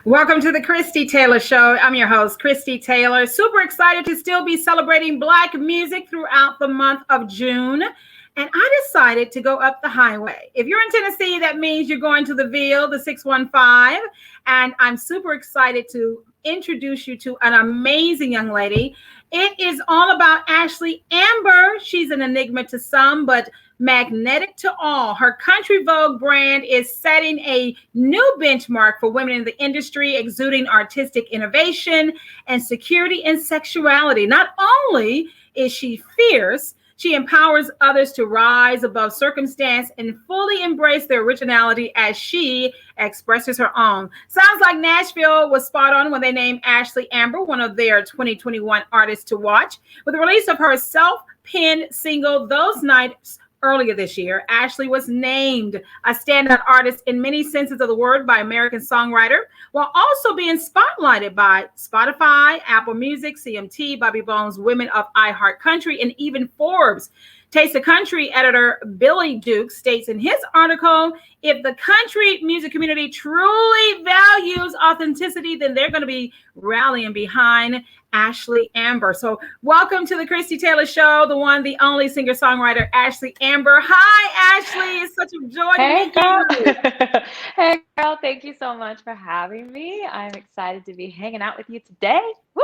Welcome to the Christie Taylor Show. I'm your host, Christie Taylor. Super excited to still be celebrating Black music throughout the month of June. And I decided to go up the highway. If you're in Tennessee, that means you're going to the Ville, the 615. And I'm super excited to introduce you to an amazing young lady. It is all about Ashlie Amber. She's an enigma to some, but magnetic to all. Her Country Vogue brand is setting a new benchmark for women in the industry, exuding artistic innovation and security and sexuality. Not only is she fierce, she empowers others to rise above circumstance and fully embrace their originality as she expresses her own. Sounds Like Nashville was spot on when they named Ashlie Amber one of their 2021 artists to watch. With the release of her self-penned single, Those Nights, earlier this year, Ashlie was named a standout artist in many senses of the word by American Songwriter, while also being spotlighted by Spotify, Apple Music, CMT, Bobby Bones, Women of iHeartCountry, and even Forbes. Taste of Country editor Billy Duke states in his article, if the country music community truly values authenticity, then they're going to be rallying behind Ashlie Amber. So welcome to the Christie Taylor Show, the one, the only singer-songwriter, Ashlie Amber. Hi, Ashlie. It's such a joy to meet you. Hey, girl. Thank you so much for having me. I'm excited to be hanging out with you today. Woo!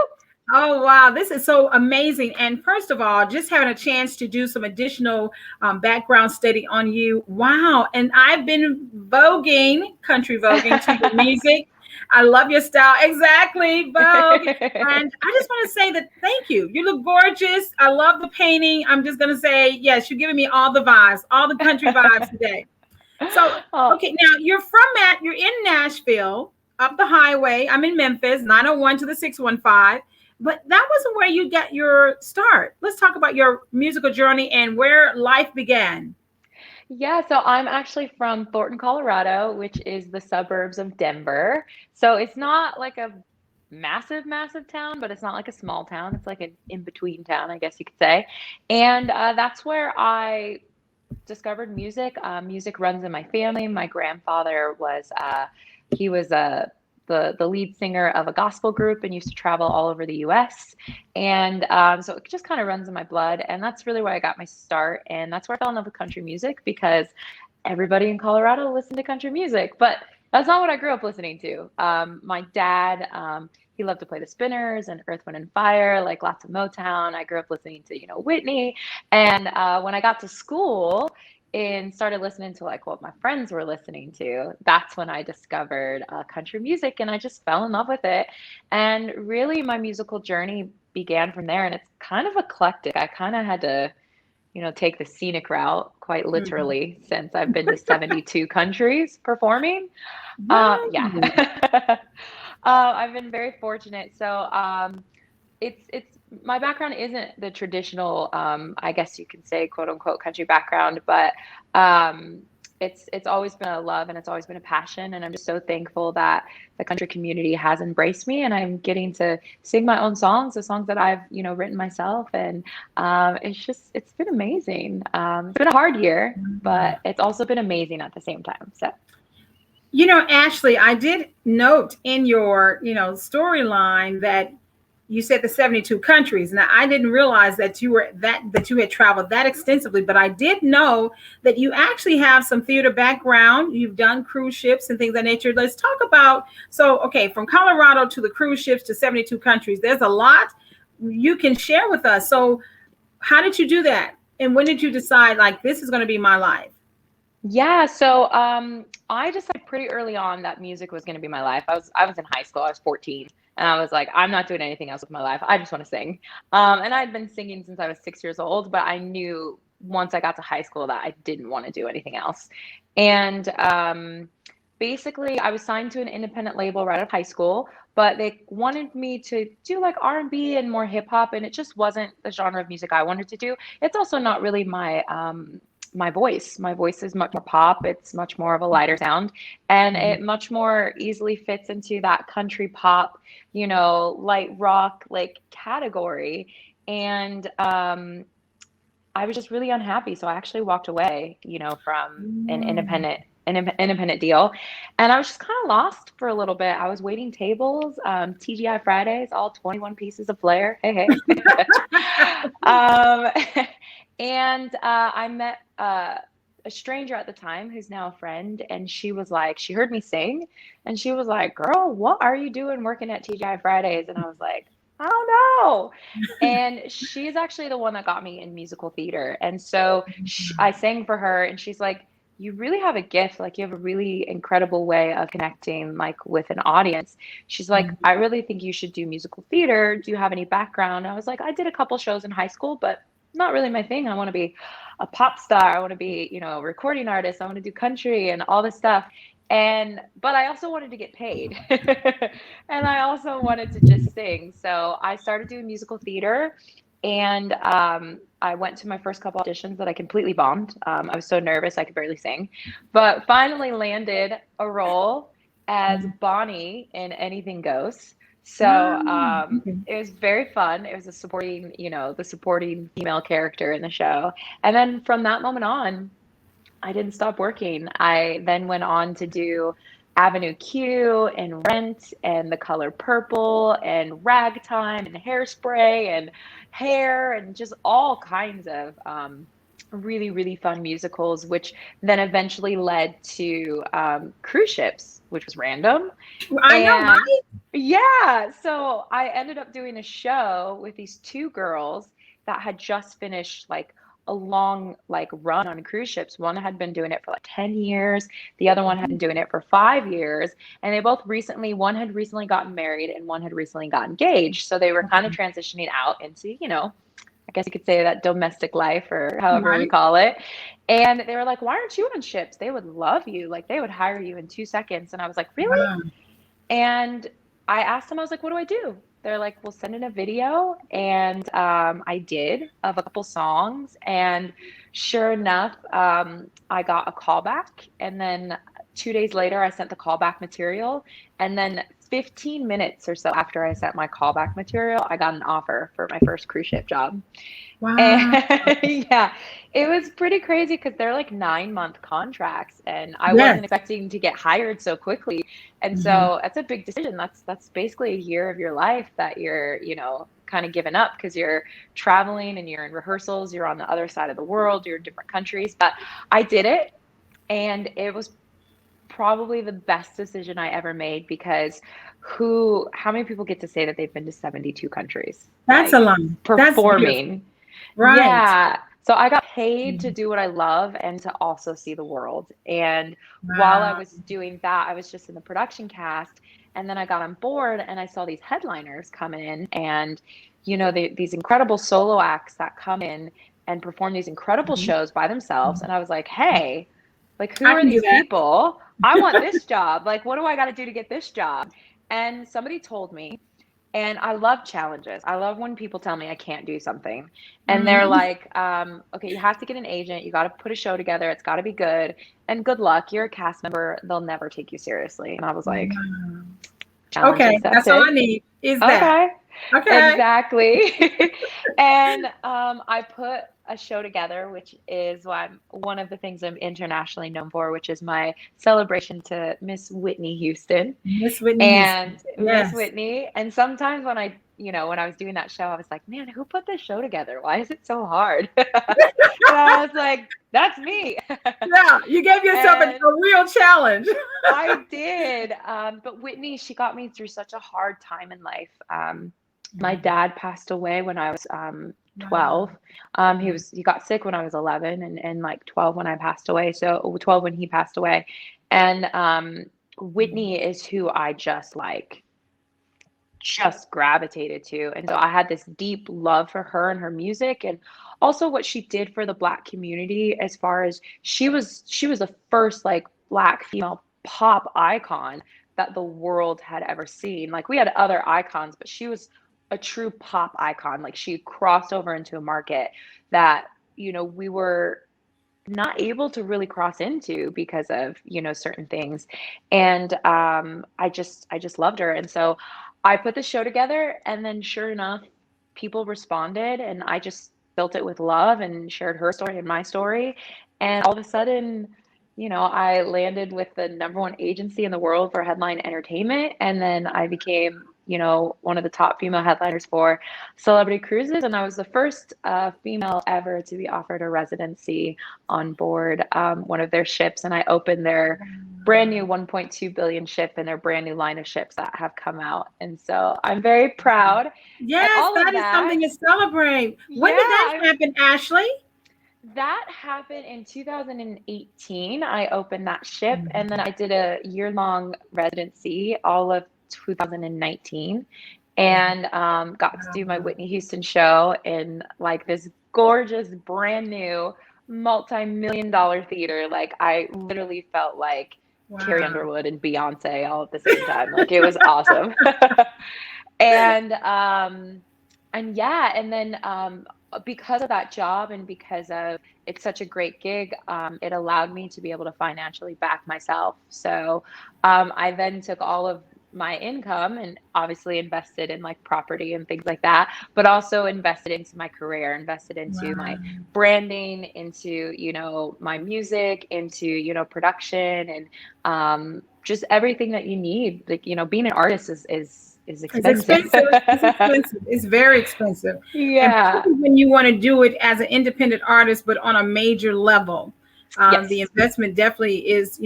Oh, wow. This is so amazing. And first of all, just having a chance to do some additional background study on you. Wow. And I've been country voguing to your music. I love your style. Exactly, Vogue. And I just want to say that thank you. You look gorgeous. I love the painting. I'm just going to say, yes, you're giving me all the vibes, all the country vibes today. So, okay, now you're in Nashville, up the highway. I'm in Memphis, 901 to the 615. But that wasn't where you got your start. Let's talk about your musical journey and where life began. Yeah, so I'm actually from Thornton, Colorado, which is the suburbs of Denver. So it's not like a massive, massive town, but it's not like a small town. It's like an in-between town, I guess you could say. And that's where I discovered music. Music runs in my family. My grandfather was, he was the lead singer of a gospel group and used to travel all over the US. And so it just kind of runs in my blood. And that's really where I got my start. And that's where I fell in love with country music because everybody in Colorado listened to country music. But that's not what I grew up listening to. My dad, he loved to play the Spinners and Earth, Wind and Fire, like lots of Motown. I grew up listening to, Whitney. And when I got to school, and started listening to like what my friends were listening to, that's when I discovered country music, and I just fell in love with it. And really my musical journey began from there, and it's kind of eclectic. I kind of had to, take the scenic route quite literally since I've been to 72 countries performing. Yeah. I've been very fortunate. So it's my background isn't the traditional, I guess you can say, quote unquote, country background, but it's always been a love and it's always been a passion. And I'm just so thankful that the country community has embraced me, and I'm getting to sing my own songs, the songs that I've, written myself. And it's been amazing. It's been a hard year, but it's also been amazing at the same time. So. Ashlie, I did note in your, storyline that you said the 72 countries. Now, I didn't realize that you had traveled that extensively, but I did know that you actually have some theater background. You've done cruise ships and things of that nature. Let's talk about, from Colorado to the cruise ships to 72 countries, there's a lot you can share with us. So how did you do that? And when did you decide, like, this is going to be my life? Yeah, so I decided pretty early on that music was going to be my life. I was in high school. I was 14. And I was like, I'm not doing anything else with my life. I just want to sing. And I'd been singing since I was 6 years old, but I knew once I got to high school that I didn't want to do anything else. And basically, I was signed to an independent label right out of high school, but they wanted me to do like R&B and more hip hop, and it just wasn't the genre of music I wanted to do. It's also not really my voice. My voice is much more pop. It's much more of a lighter sound, and it much more easily fits into that country pop, light rock like category. And I was just really unhappy. So I actually walked away, from an independent independent deal. And I was just kind of lost for a little bit. I was waiting tables, TGI Fridays, all 21 pieces of flair. Hey, hey. um, and I met a stranger at the time who's now a friend. And she was like, she heard me sing and she was like, girl, what are you doing working at TGI Fridays? And I was like, I don't know. And she's actually the one that got me in musical theater. And so I sang for her and she's like, you really have a gift. Like you have a really incredible way of connecting like with an audience. She's like, I really think you should do musical theater. Do you have any background? I was like, I did a couple shows in high school, but not really my thing. I want to be a pop star. I want to be, you know, a recording artist. I want to do country and all this stuff. But I also wanted to get paid and I also wanted to just sing. So I started doing musical theater and I went to my first couple auditions that I completely bombed. I was so nervous, I could barely sing, but finally landed a role as Bonnie in Anything Goes. So it was very fun. It was a supporting, you know, the supporting female character in the show. And then from that moment on, I didn't stop working. I then went on to do Avenue Q and Rent and The Color Purple and Ragtime and Hairspray and Hair and just all kinds of really, really fun musicals, which then eventually led to cruise ships, which was random. I know, right? Yeah. So I ended up doing a show with these two girls that had just finished like a long like run on cruise ships. One had been doing it for like 10 years. The other one had been doing it for 5 years. And they both recently, one had recently gotten married and one had recently got engaged. So they were kind of transitioning out into, you know, I guess you could say that domestic life or however we call it. And they were like, why aren't you on ships? They would love you. Like they would hire you in 2 seconds. And I was like, really? And I asked them, I was like, what do I do? They're like, well, send in a video. And I did of a couple songs. And sure enough, I got a callback. And then 2 days later, I sent the callback material. And then 15 minutes or so after I sent my callback material, I got an offer for my first cruise ship job. Wow. And yeah, it was pretty crazy because they're like 9-month contracts and I wasn't expecting to get hired so quickly. And so that's a big decision. That's basically a year of your life that you're, you know, kind of giving up because you're traveling and you're in rehearsals, you're on the other side of the world, you're in different countries. But I did it and it was probably the best decision I ever made because how many people get to say that they've been to 72 countries? That's like, a lot. Performing. Right. Yeah. So I got paid to do what I love and to also see the world. And while I was doing that, I was just in the production cast. And then I got on board and I saw these headliners come in and, you know, these incredible solo acts that come in and perform these incredible shows by themselves. And I was like, hey, like, who are these people? I want this job. Like, what do I got to do to get this job? And somebody told me, and I love challenges. I love when people tell me I can't do something. And they're like, okay, you have to get an agent. You got to put a show together. It's got to be good. And good luck. You're a cast member. They'll never take you seriously. And I was like, okay, that's all I need is that. Okay. Exactly. And I put a show together, which is one of the things I'm internationally known for, which is my celebration to Miss Whitney Houston. Miss Whitney and Houston. Yes. Miss Whitney. And sometimes when I was doing that show, I was like, man, who put this show together? Why is it so hard? And I was like, that's me. Yeah, you gave yourself a real challenge. I did. But Whitney, she got me through such a hard time in life. My dad passed away when I was 12. He got sick when I was 11 and like 12 when I passed away. So 12 when he passed away. And Whitney is who I just gravitated to. And so I had this deep love for her and her music and also what she did for the Black community as far as she was the first like Black female pop icon that the world had ever seen. Like we had other icons, but she was a true pop icon. Like she crossed over into a market that, you know, we were not able to really cross into because of, you know, certain things. And I just loved her. And so I put the show together and then sure enough, people responded and I just built it with love and shared her story and my story. And all of a sudden, I landed with the #1 agency in the world for headline entertainment. And then I became, one of the top female headliners for Celebrity Cruises. And I was the first female ever to be offered a residency on board one of their ships. And I opened their brand new 1.2 billion ship and their brand new line of ships that have come out. And so I'm very proud. Yes, that is something to celebrate. When did that happen, Ashlie? That happened in 2018. I opened that ship, and then I did a year-long residency all of 2019, and got to do my Whitney Houston show in like this gorgeous, brand new, multi-million-dollar theater. Like I literally felt like Carrie Underwood and Beyonce all at the same time. Like it was awesome. And then because of that job and because of it's such a great gig, it allowed me to be able to financially back myself. So I then took all of my income and obviously invested in like property and things like that, but also invested into my career, invested into my branding, into, my music, into, production, and just everything that you need. Like, being an artist is expensive. It's expensive. It's very expensive. Yeah. And when you want to do it as an independent artist, but on a major level, the investment definitely is,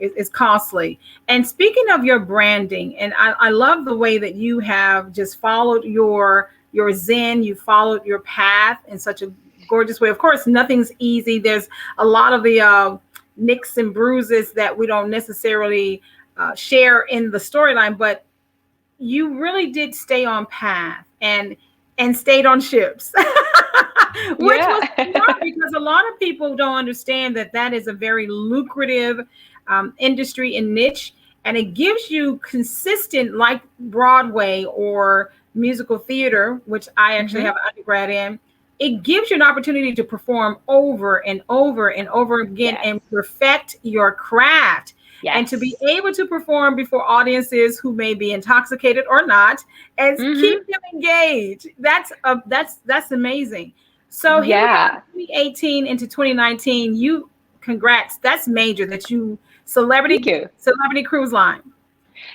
is costly. And speaking of your branding, and I love the way that you have just followed your zen, you followed your path in such a gorgeous way. Of course, nothing's easy. There's a lot of the nicks and bruises that we don't necessarily share in the storyline, but you really did stay on path and stayed on ships, which was smart, because a lot of people don't understand that is a very lucrative industry and niche, and it gives you consistent, like Broadway or musical theater, which I actually have an undergrad in. It gives you an opportunity to perform over and over and over again and perfect your craft. Yes. And to be able to perform before audiences who may be intoxicated or not, and keep them engaged. That's amazing. So here we are, 2018 into 2019. Congrats. That's major that you Celebrity Cruise Line.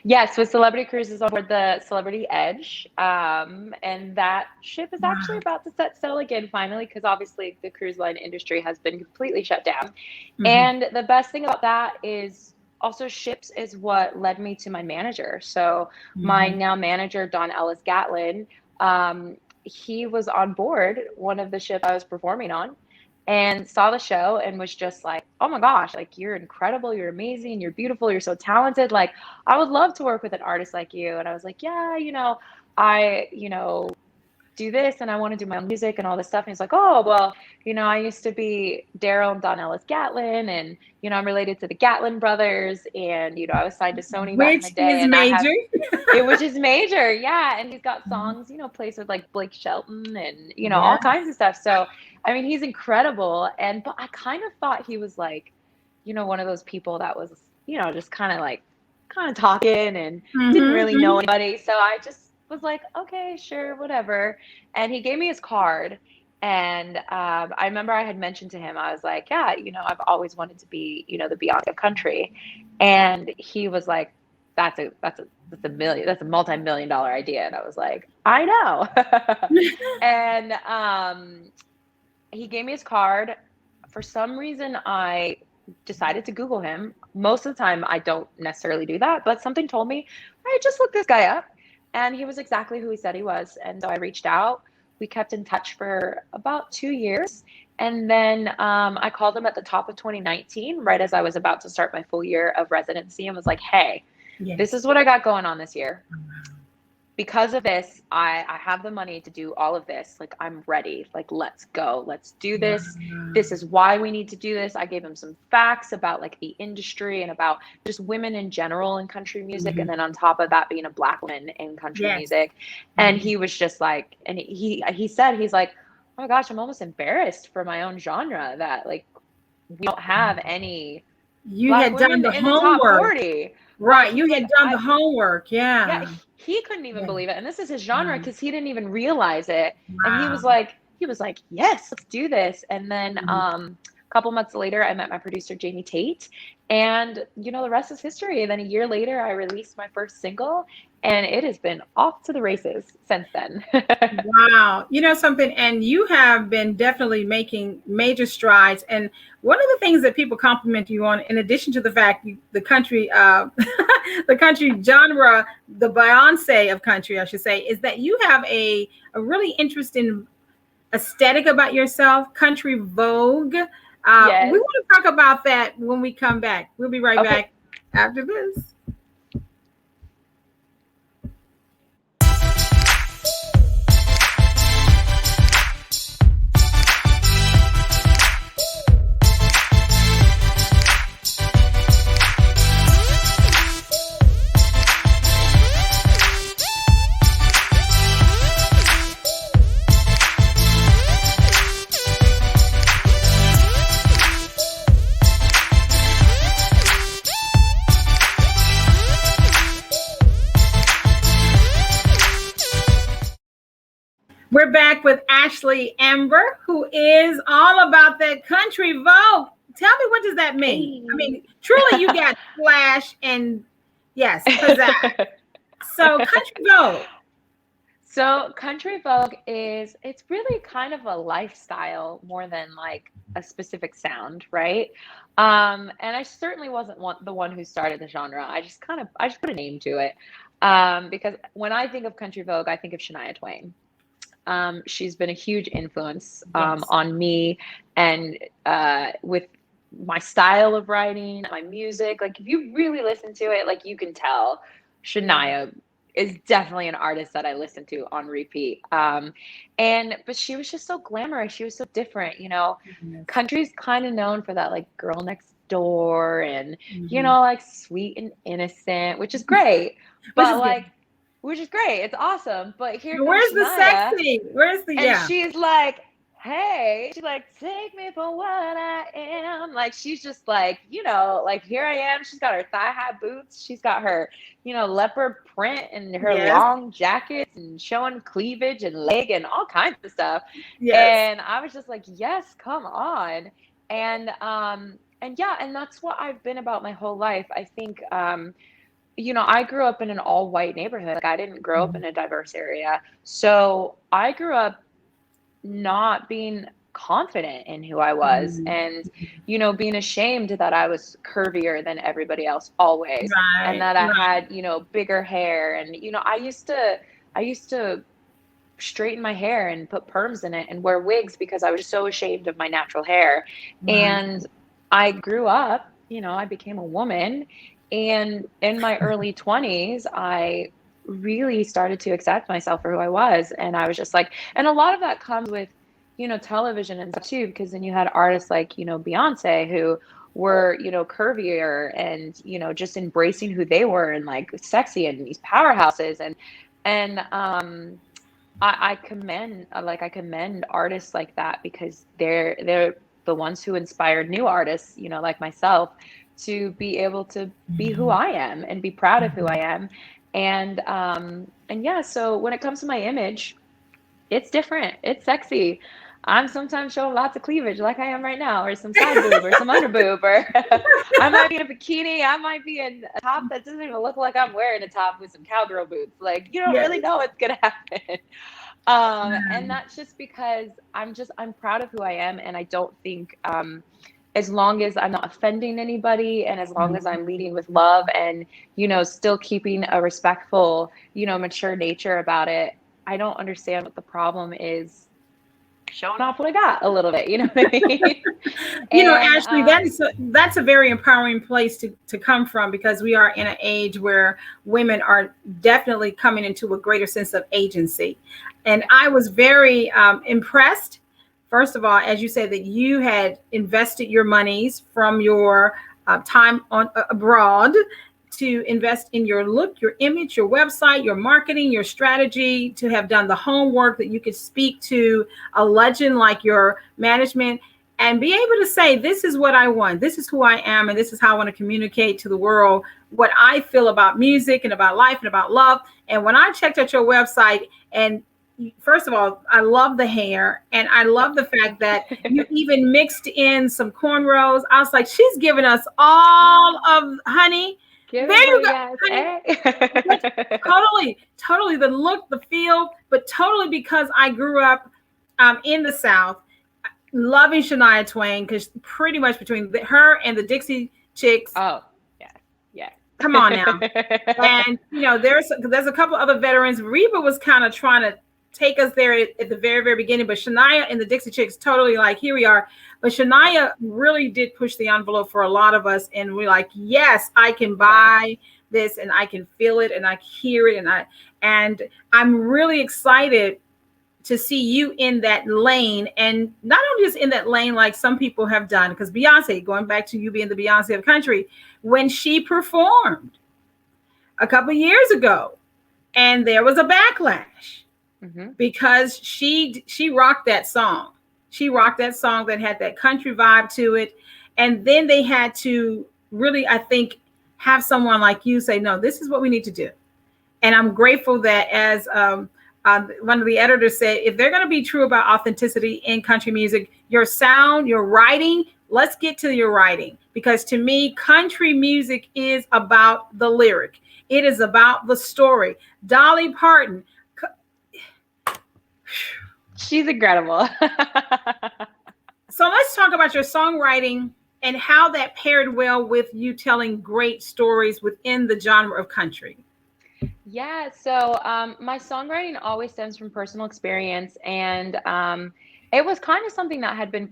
Yes, with Celebrity Cruises on board the Celebrity Edge. And that ship is actually about to set sail again finally, because obviously the cruise line industry has been completely shut down. And the best thing about that is also ships is what led me to my manager. So my now manager, Don Ellis Gatlin, he was on board one of the ships I was performing on and saw the show and was just like, oh my gosh, like you're incredible, you're amazing, you're beautiful, you're so talented. Like I would love to work with an artist like you. And I was like, yeah, I, do this and I want to do my own music and all this stuff. And he's like, oh, well, I used to be Daryl and Don Ellis Gatlin, and, I'm related to the Gatlin brothers, and, I was signed to Sony back in the day. Which is major. Yeah. And he's got songs, plays with like Blake Shelton and, all kinds of stuff. So, I mean, he's incredible. But I kind of thought he was like, one of those people that was, just kind of talking and didn't really know anybody. So I just was like, okay, sure, whatever. And he gave me his card. And I remember I had mentioned to him, I was like, yeah, I've always wanted to be, the Beyonce of country. And he was like, that's a multi-million-dollar idea. And I was like, I know. And he gave me his card. For some reason, I decided to Google him. Most of the time, I don't necessarily do that, but something told me, all right, just look this guy up. And he was exactly who he said he was. And so I reached out. We kept in touch for about 2 years. And then I called him at the top of 2019, right as I was about to start my full year of residency, and was like, hey, this is what I got going on this year. Because of this, I have the money to do all of this. Like, I'm ready. Like, let's go. Let's do this. This is why we need to do this. I gave him some facts about like the industry and about just women in general in country music. And then on top of that, being a Black woman in country music. And he was just like, and he said, he's like, oh my gosh, I'm almost embarrassed for my own genre that like we don't have any. You had done the homework. Right. You had done the homework. Yeah. He couldn't even believe it. And this is his genre, because he didn't even realize it. And he was like, yes, let's do this. And then a couple months later, I met my producer, Jamie Tate, and, you know, the rest is history. And then a year later, I released my first single, and it has been off to the races since then. Wow. You know something, and you have been definitely making major strides. And one of the things that people compliment you on, in addition to the fact the country, the country genre, the Beyonce of country, I should say, is that you have a really interesting aesthetic about yourself, Country Vogue. Yes. We want to talk about that when we come back. We'll be right back after this. We're back with Ashlie Amber, who is all about that Country Vogue. Tell me, what does that mean? I mean, truly, you got flash and yes, pizzazz. So Country Vogue. So Country Vogue it's really kind of a lifestyle more than like a specific sound, right? And I certainly wasn't the one who started the genre. I just put a name to it. Because when I think of Country Vogue, I think of Shania Twain. She's been a huge influence on me, and with my style of writing, my music. Like, if you really listen to it, like, you can tell Shania is definitely an artist that I listen to on repeat. But she was just so glamorous. She was so different, you know. Country's kind of known for that, like, girl next door and, you know, like, sweet and innocent, which is great. But like, which is great. It's awesome. But where's the sexy? Where's the, and she's like, hey, she's like, take me for what I am. Like, she's just like, you know, like, here I am. She's got her thigh-high boots. She's got her, you know, leopard print and her long jackets and showing cleavage and leg and all kinds of stuff. And I was just like, yes, come on. And yeah, and that's what I've been about my whole life. I think, you know, I grew up in an all-white neighborhood. Like, I didn't grow up in a diverse area. So I grew up not being confident in who I was, and, you know, being ashamed that I was curvier than everybody else always. And that I had, you know, bigger hair. And, you know, I used to straighten my hair and put perms in it and wear wigs because I was so ashamed of my natural hair. And I grew up, you know, I became a woman. And in my early 20s, I really started to accept myself for who I was. And I was just like, and a lot of that comes with, you know, television and stuff too, because then you had artists like, you know, Beyonce, who were, you know, curvier and, you know, just embracing who they were and like sexy and these powerhouses. And I commend artists like that, because they're the ones who inspired new artists, you know, like myself, to be able to be who I am and be proud of who I am. And yeah, so when it comes to my image, it's different. It's sexy. I'm sometimes showing lots of cleavage like I am right now, or some side boob or some under boob, or I might be in a bikini. I might be in a top that doesn't even look like I'm wearing a top with some cowgirl boots. Like, you don't really know what's going to happen. And that's just because I'm proud of who I am. And I don't think, as long as I'm not offending anybody, and as long as I'm leading with love and, you know, still keeping a respectful, you know, mature nature about it, I don't understand what the problem is showing off what I got a little bit, you know what I mean? You know, Ashlie, that's a very empowering place to come from, because we are in an age where women are definitely coming into a greater sense of agency. And I was very impressed, first of all, as you said, that you had invested your monies from your time abroad to invest in your look, your image, your website, your marketing, your strategy, to have done the homework that you could speak to a legend like your management and be able to say, this is what I want, this is who I am, and this is how I want to communicate to the world what I feel about music and about life and about love. And when I checked out your website, and first of all, I love the hair, and I love the fact that you even mixed in some cornrows. I was like, she's giving us all of, honey. Give There you it, go, yes, honey. Totally the look, the feel, but totally because I grew up in the South, loving Shania Twain, because pretty much between her and the Dixie Chicks. Oh, yeah. Come on now. And there's a couple other veterans. Reba was kind of trying to take us there at the very, very beginning, but Shania and the Dixie Chicks totally like, here we are. But Shania really did push the envelope for a lot of us, and we're like, yes, I can buy this, and I can feel it, and I hear it, and I'm really excited to see you in that lane, and not only just in that lane like some people have done, because Beyonce, going back to you being the Beyonce of country, when she performed a couple years ago, and there was a backlash because she rocked that song. She rocked that song that had that country vibe to it, and then they had to really, I think, have someone like you say, no, this is what we need to do. And I'm grateful that, as one of the editors said, if they're going to be true about authenticity in country music, your sound, your writing, let's get to your writing. Because to me, country music is about the lyric. It is about the story. Dolly Parton. She's incredible. So let's talk about your songwriting and how that paired well with you telling great stories within the genre of country. Yeah, so my songwriting always stems from personal experience, and it was kind of something that had been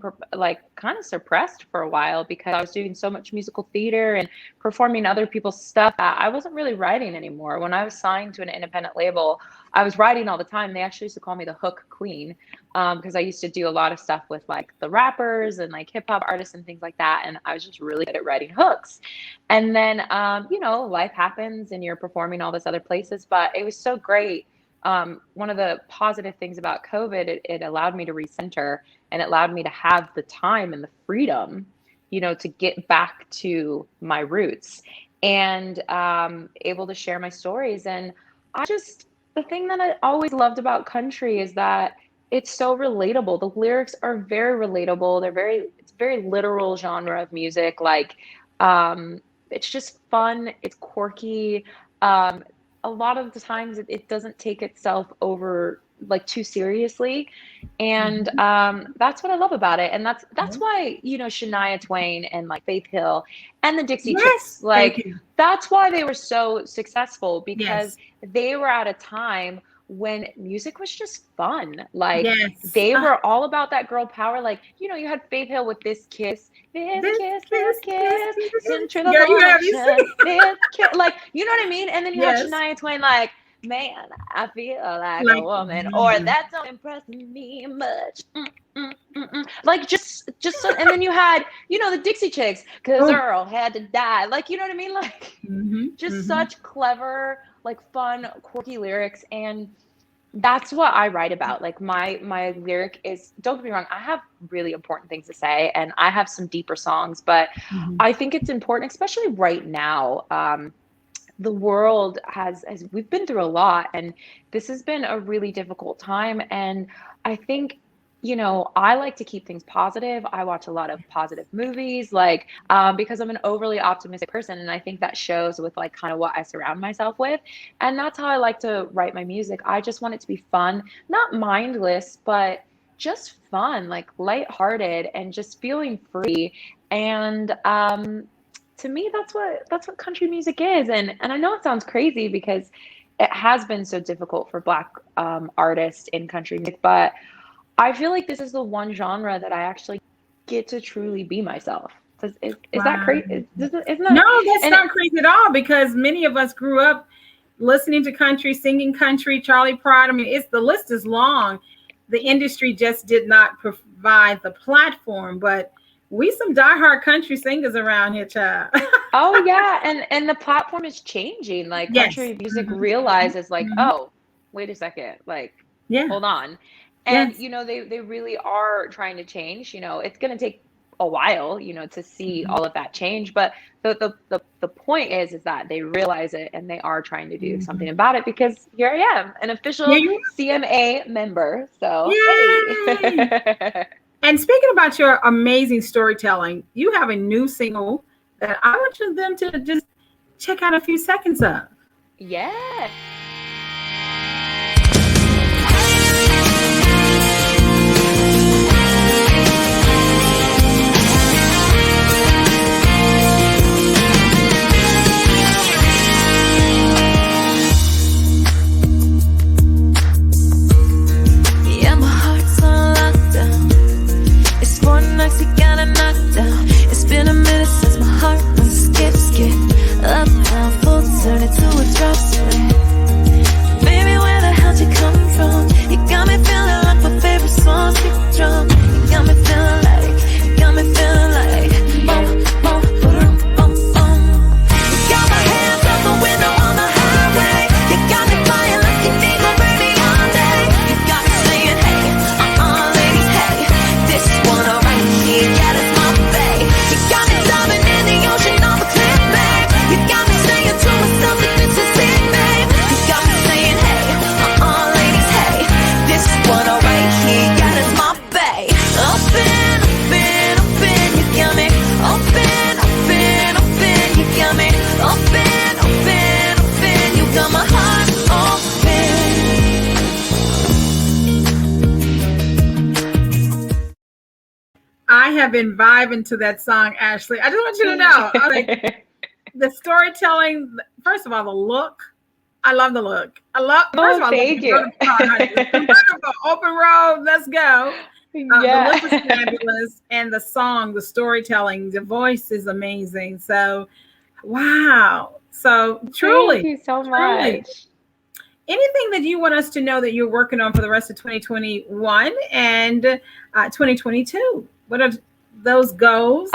kind of suppressed for a while because I was doing so much musical theater and performing other people's stuff. I wasn't really writing anymore. When I was signed to an independent label, I was writing all the time. They actually used to call me the hook queen because I used to do a lot of stuff with like the rappers and like hip hop artists and things like that. And I was just really good at writing hooks. And then, life happens and you're performing all this other places, but it was so great. One of the positive things about COVID, it allowed me to recenter, and it allowed me to have the time and the freedom, to get back to my roots and able to share my stories. And the thing that I always loved about country is that it's so relatable. The lyrics are very relatable. It's very literal genre of music. Like, it's just fun. It's quirky. A lot of the times it doesn't take itself over like too seriously. And that's what I love about it. And that's why, Shania Twain and like Faith Hill and the Dixie Chicks, like that's why they were so successful, because they were at a time when music was just fun. Like they were all about that girl power. Like, you had Faith Hill with This Kiss, into the motion, this kiss. Like, you know what I mean? And then you had Shania Twain like, man, I feel like a woman, or that don't impress me much. Like just so, and then you had, the Dixie Chicks, cause Earl had to die. Like, you know what I mean? Like such clever, like fun, quirky lyrics. And that's what I write about. Like my lyric is, don't get me wrong, I have really important things to say and I have some deeper songs, but I think it's important, especially right now. The world we've been through a lot, and this has been a really difficult time. And I think, I like to keep things positive. I watch a lot of positive movies, like, because I'm an overly optimistic person. And I think that shows with like kind of what I surround myself with. And that's how I like to write my music. I just want it to be fun, not mindless, but just fun, like lighthearted and just feeling free. And, to me, that's what country music is. And I know it sounds crazy because it has been so difficult for Black artists in country music, but I feel like this is the one genre that I actually get to truly be myself. Is that crazy? Isn't that, no, that's not crazy at all, because many of us grew up listening to country, singing country, Charlie Pride. I mean, the list is long. The industry just did not provide the platform, but we some diehard country singers around here, child. Oh yeah, and the platform is changing. Like country music realizes, like, oh, wait a second, like, hold on, and they really are trying to change. It's going to take a while, you know, to see all of that change. But the point is that they realize it and they are trying to do something about it, because here I am, an official CMA member. So hey. And speaking about your amazing storytelling, you have a new single that I want them to just check out a few seconds of. Yeah. I have been vibing to that song, Ashlie. I just want you to know, like, the storytelling. First of all, the look. I love the look. First of all, thank you. Beautiful. Open road. Let's go. The look is fabulous, and the song, the storytelling, the voice is amazing. So, wow. So truly, thank you so much. Anything that you want us to know that you're working on for the rest of 2021 and 2022? What are those goals?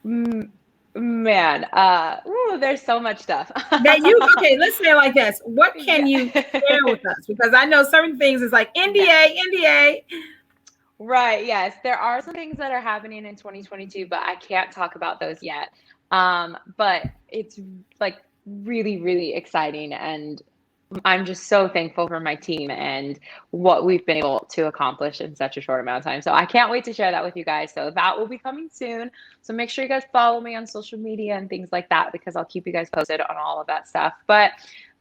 Man, there's so much stuff. Okay, let's say it like this. What can you share with us? Because I know certain things is like NDA. Right, yes. There are some things that are happening in 2022, but I can't talk about those yet. But it's like really, really exciting, and I'm just so thankful for my team and what we've been able to accomplish in such a short amount of time. So I can't wait to share that with you guys. So that will be coming soon. So make sure you guys follow me on social media and things like that, because I'll keep you guys posted on all of that stuff. But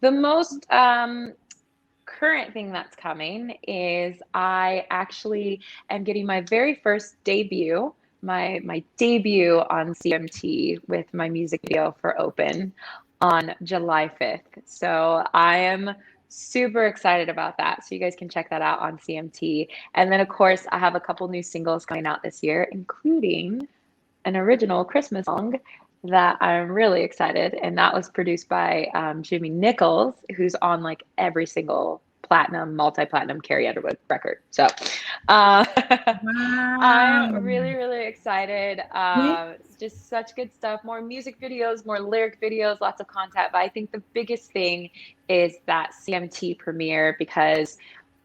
the most current thing that's coming is I actually am getting my very first debut, my debut on CMT with my music video for Open on July 5th. So I am super excited about that. So you guys can check that out on CMT. And then, of course, I have a couple new singles coming out this year, including an original Christmas song that I'm really excited. And that was produced by Jimmy Nichols, who's on like every single platinum, multi-platinum Carrie Underwood record. So I'm really, really excited. It's just such good stuff. More music videos, more lyric videos, lots of content. But I think the biggest thing is that CMT premiere, because,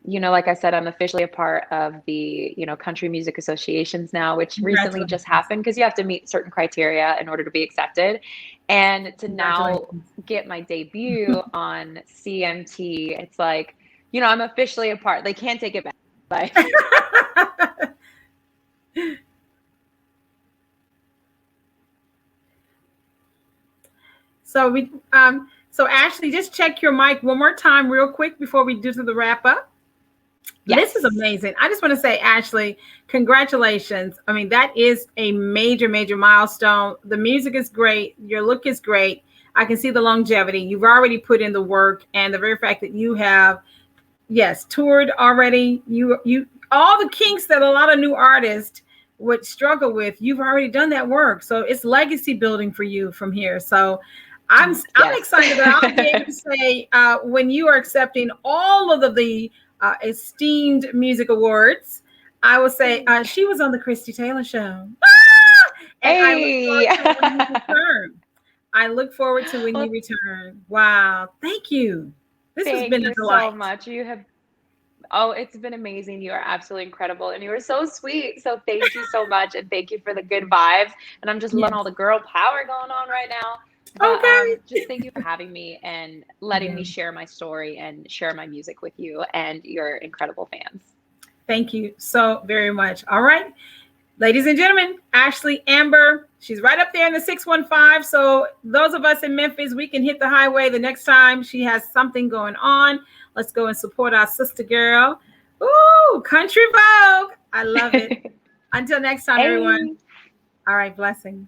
you know, like I said, I'm officially a part of the, you know, Country Music Associations now, which recently just happened, because you have to meet certain criteria in order to be accepted. And to now get my debut on CMT, it's like, you know, I'm officially a part. They can't take it back. Like, so Ashlie, just check your mic one more time real quick before we do the wrap up. Yes. This is amazing. I just want to say, Ashlie, congratulations. I mean, that is a major, major milestone. The music is great. Your look is great. I can see the longevity. You've already put in the work, and the very fact that you have, toured already. You all the kinks that a lot of new artists would struggle with, you've already done that work. So it's legacy building for you from here. So I'm excited that I'll be able to say when you are accepting all of the esteemed music awards, I will say she was on the Christie Taylor Show. And I look forward to when you return. Wow. Thank you. This has been a delight. So much. You have Oh, it's been amazing. You are absolutely incredible. And you were so sweet. So thank you so much. And thank you for the good vibes. And I'm just loving all the girl power going on right now. But Okay. just thank you for having me and letting me share my story and share my music with you and your incredible fans. Thank you so very much. All right. Ladies and gentlemen, Ashlie Amber, she's right up there in the 615. So those of us in Memphis, we can hit the highway the next time she has something going on. Let's go and support our sister girl. Ooh, Country Vogue. I love it. Until next time, everyone. All right, blessings.